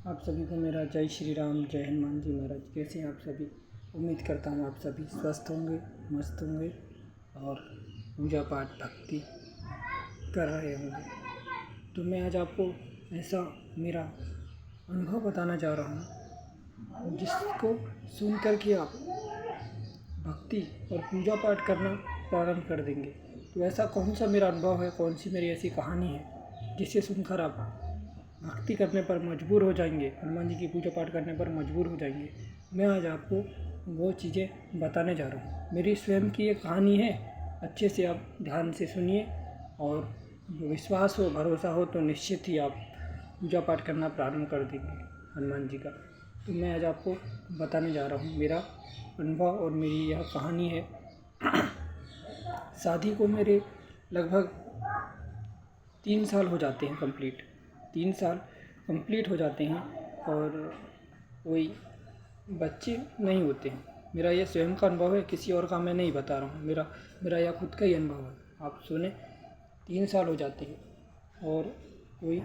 आप सभी को मेरा जय श्री राम, जय हनुमान जी महाराज। कैसे हैं आप सभी? उम्मीद करता हूँ आप सभी स्वस्थ होंगे, मस्त होंगे और पूजा पाठ भक्ति कर रहे होंगे। तो मैं आज आपको ऐसा मेरा अनुभव बताना चाह रहा हूँ जिसको सुन कर के आप भक्ति और पूजा पाठ करना प्रारंभ कर देंगे। तो ऐसा कौन सा मेरा अनुभव है, कौन सी मेरी ऐसी कहानी है जिसे सुनकर आप भक्ति करने पर मजबूर हो जाएंगे, हनुमान जी की पूजा पाठ करने पर मजबूर हो जाएंगे। मैं आज आपको वो चीज़ें बताने जा रहा हूँ। मेरी स्वयं की एक कहानी है, अच्छे से आप ध्यान से सुनिए और विश्वास हो, भरोसा हो तो निश्चित ही आप पूजा पाठ करना प्रारंभ कर देंगे हनुमान जी का। तो मैं आज आपको बताने जा रहा हूँ मेरा अनुभव और मेरी यह कहानी है। शादी को मेरे लगभग 3 साल हो जाते हैं कंप्लीट। 3 साल कंप्लीट हो जाते हैं और कोई बच्चे नहीं होते हैं। मेरा यह स्वयं का अनुभव है, किसी और का मैं नहीं बता रहा हूँ। मेरा यह खुद का ही अनुभव है, आप सुने। 3 साल हो जाते हैं और कोई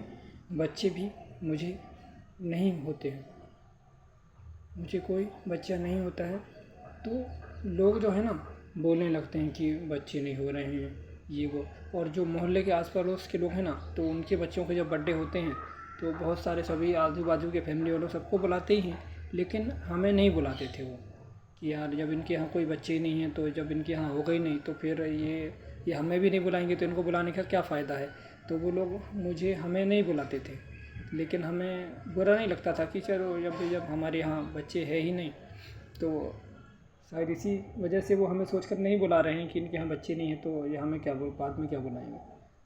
बच्चे भी मुझे नहीं होते हैं। मुझे कोई बच्चा नहीं होता है तो लोग जो है ना बोलने लगते हैं कि बच्चे नहीं हो रहे हैं, ये वो। और जो मोहल्ले के आस पड़ोस के लोग हैं ना, तो उनके बच्चों के जब बर्थडे होते हैं तो बहुत सारे सभी आजू बाजू के फैमिली वालों सबको बुलाते ही हैं, लेकिन हमें नहीं बुलाते थे वो कि यार जब इनके यहाँ कोई बच्चे ही नहीं हैं, तो जब इनके यहाँ होगा ही नहीं तो फिर ये हमें भी नहीं बुलाएंगे तो इनको बुलाने का क्या फ़ायदा है। तो वो लोग हमें नहीं बुलाते थे, लेकिन हमें बुरा नहीं लगता था कि चलो जब हमारे यहाँ बच्चे है ही नहीं तो शायद इसी वजह से वो हमें सोचकर नहीं बुला रहे हैं कि इनके यहाँ बच्चे नहीं हैं, तो ये हमें क्या बाद में क्या बुलाएंगे।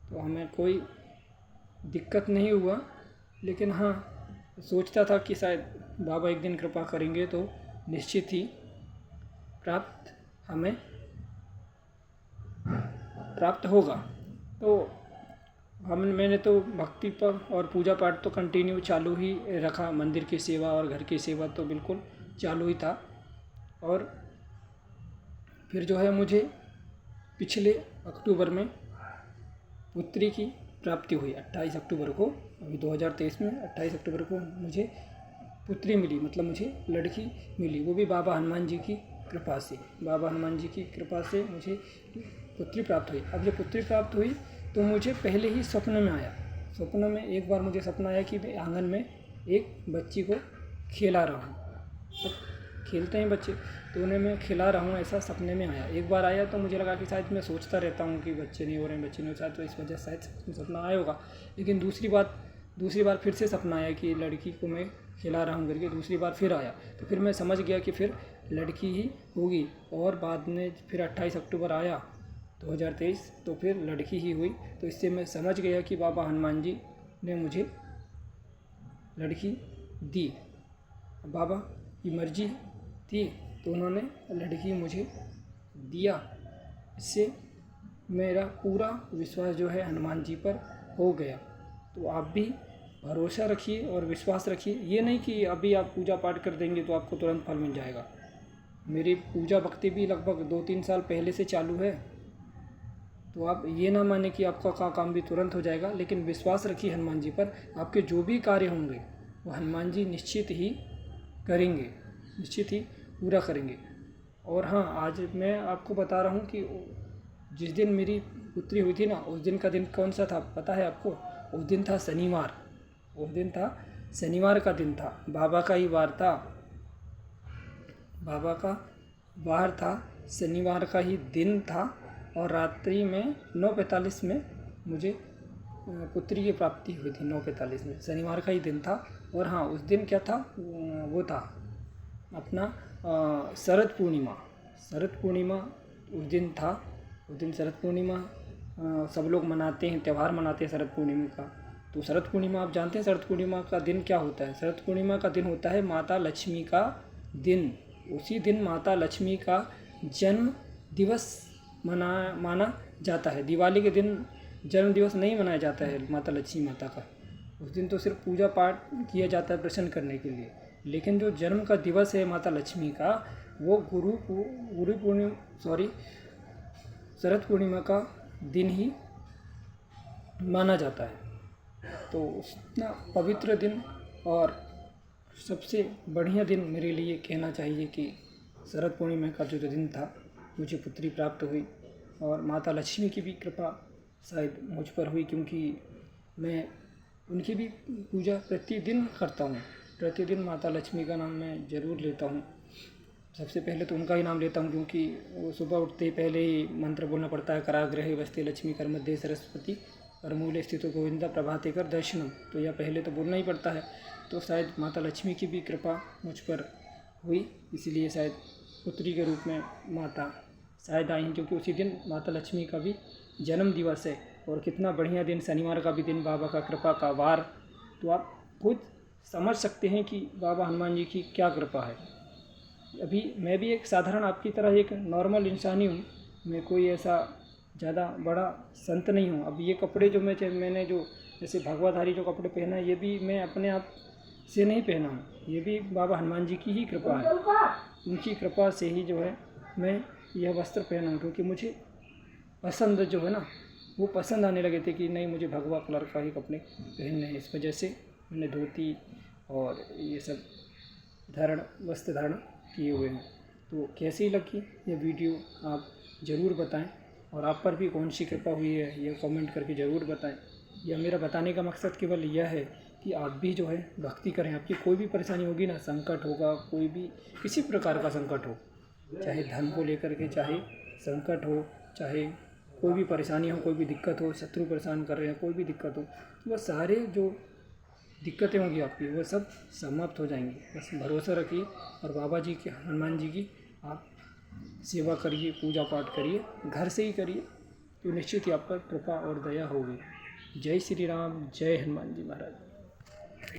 तो हमें कोई दिक्कत नहीं हुआ, लेकिन हाँ सोचता था कि शायद बाबा एक दिन कृपा करेंगे तो निश्चित ही हमें प्राप्त होगा। तो मैंने तो भक्ति पर और पूजा पाठ तो कंटिन्यू चालू ही रखा। मंदिर की सेवा और घर की सेवा तो बिल्कुल चालू ही था। और फिर जो है मुझे पिछले अक्टूबर में पुत्री की प्राप्ति हुई। 28 अक्टूबर को, अभी 2023 में 28 अक्टूबर को मुझे पुत्री मिली, मतलब मुझे लड़की मिली, वो भी बाबा हनुमान जी की कृपा से। बाबा हनुमान जी की कृपा से मुझे पुत्री प्राप्त हुई। अब जब पुत्री प्राप्त हुई तो मुझे पहले ही सपने में आया। सपनों में एक बार मुझे सपना आया कि मैं आंगन में एक बच्ची को खिला रहा हूँ। तो खेलते हैं बच्चे, तो उन्हें मैं खिला रहा हूँ, ऐसा सपने में आया। एक बार आया तो मुझे लगा कि शायद मैं सोचता रहता हूँ कि बच्चे नहीं हो रहे हैं, बच्चे नहीं हो रहे, तो इस वजह से शायद सपना आया होगा। लेकिन दूसरी बार फिर से सपना आया कि लड़की को मैं खिला रहा हूँ करके। दूसरी बार फिर आया तो फिर मैं समझ गया कि फिर लड़की ही होगी। और बाद में फिर 28 अक्टूबर आया 2023 तो फिर लड़की ही हुई। तो इससे मैं समझ गया कि बाबा हनुमान जी ने मुझे लड़की दी। बाबा की मर्जी थी तो उन्होंने लड़की मुझे दिया। इससे मेरा पूरा विश्वास जो है हनुमान जी पर हो गया। तो आप भी भरोसा रखिए और विश्वास रखिए। ये नहीं कि अभी आप पूजा पाठ कर देंगे तो आपको तुरंत फल मिल जाएगा। मेरी पूजा भक्ति भी लगभग 2-3 साल पहले से चालू है। तो आप ये ना माने कि आपका काम भी तुरंत हो जाएगा, लेकिन विश्वास रखिए हनुमान जी पर। आपके जो भी कार्य होंगे वो हनुमान जी निश्चित ही करेंगे, निश्चित ही पूरा करेंगे। और हाँ, आज मैं आपको बता रहा हूँ कि जिस दिन मेरी पुत्री हुई थी ना, उस दिन का दिन कौन सा था पता है आपको? उस दिन था शनिवार। उस दिन था शनिवार का दिन था, बाबा का ही वार था। बाबा का वार था, शनिवार का ही दिन था। और रात्रि में 9:45 में मुझे पुत्री की प्राप्ति हुई थी। 9:45 में, शनिवार का ही दिन था। और हाँ, उस दिन क्या था, वो था अपना शरद पूर्णिमा। शरद पूर्णिमा उस दिन था। उस दिन शरद पूर्णिमा सब लोग मनाते हैं, त्यौहार मनाते हैं शरद पूर्णिमा का। तो शरद पूर्णिमा आप जानते हैं, शरद पूर्णिमा का दिन क्या होता है? शरद पूर्णिमा का दिन होता है माता लक्ष्मी का दिन। उसी दिन माता लक्ष्मी का जन्म दिवस माना जाता है। दिवाली के दिन जन्म दिवस नहीं मनाया जाता है माता लक्ष्मी माता का। उस दिन तो सिर्फ पूजा पाठ किया जाता है प्रसन्न करने के लिए। लेकिन जो जन्म का दिवस है माता लक्ष्मी का, वो शरद पूर्णिमा का दिन ही माना जाता है। तो उतना पवित्र दिन और सबसे बढ़िया दिन मेरे लिए कहना चाहिए कि शरद पूर्णिमा का जो दिन था, मुझे पुत्री प्राप्त हुई और माता लक्ष्मी की भी कृपा शायद मुझ पर हुई, क्योंकि मैं उनकी भी पूजा प्रतिदिन करता हूँ। प्रतिदिन माता लक्ष्मी का नाम मैं ज़रूर लेता हूँ। सबसे पहले तो उनका ही नाम लेता हूँ, क्योंकि वो सुबह उठते ही पहले ही मंत्र बोलना पड़ता है, कराग्रहे वस्ते लक्ष्मी कर मध्य सरस्वती करमूले स्थित गोविंदा प्रभाते कर दर्शनम। तो यह पहले तो बोलना ही पड़ता है। तो शायद माता लक्ष्मी की भी कृपा मुझ पर हुई, इसलिए शायद पुत्री के रूप में माता शायद आई हैं, क्योंकि उसी दिन माता लक्ष्मी का भी जन्म दिवस है। और कितना बढ़िया दिन, शनिवार का भी दिन, बाबा का कृपा का वार। तो आप खुद समझ सकते हैं कि बाबा हनुमान जी की क्या कृपा है। अभी मैं भी एक साधारण आपकी तरह एक नॉर्मल इंसान ही हूँ। मैं कोई ऐसा ज़्यादा बड़ा संत नहीं हूँ। अब ये कपड़े जो मैंने जो जैसे भगवाधारी जो कपड़े पहना है, ये भी मैं अपने आप से नहीं पहना हूँ, ये भी बाबा हनुमान जी की ही कृपा है। उनकी कृपा से ही जो है मैं यह वस्त्र पहना हूँ, क्योंकि मुझे पसंद जो है ना, वो पसंद आने लगे थे कि नहीं, मुझे भगवा कलर का ही कपड़े पहनने हैं। इस वजह से मैंने धोती और ये सब वस्त्र धारण किए हुए हैं। तो कैसी लगी ये वीडियो आप ज़रूर बताएं, और आप पर भी कौन सी कृपा हुई है यह कमेंट करके ज़रूर बताएं। यह मेरा बताने का मकसद केवल यह है कि आप भी जो है भक्ति करें। आपकी कोई भी परेशानी होगी ना, संकट होगा, कोई भी किसी प्रकार का संकट हो, चाहे धन को लेकर के, चाहे संकट हो, चाहे कोई भी परेशानी हो, कोई भी दिक्कत हो, शत्रु परेशान कर रहे हैं, कोई भी दिक्कत हो, तो वह सारे जो दिक्कतें होंगी आपकी वो सब समाप्त हो जाएंगी। बस भरोसा रखिए और बाबा जी के, हनुमान जी की आप सेवा करिए, पूजा पाठ करिए, घर से ही करिए, तो निश्चित ही आप पर कृपा और दया होगी। जय श्री राम, जय हनुमान जी महाराज।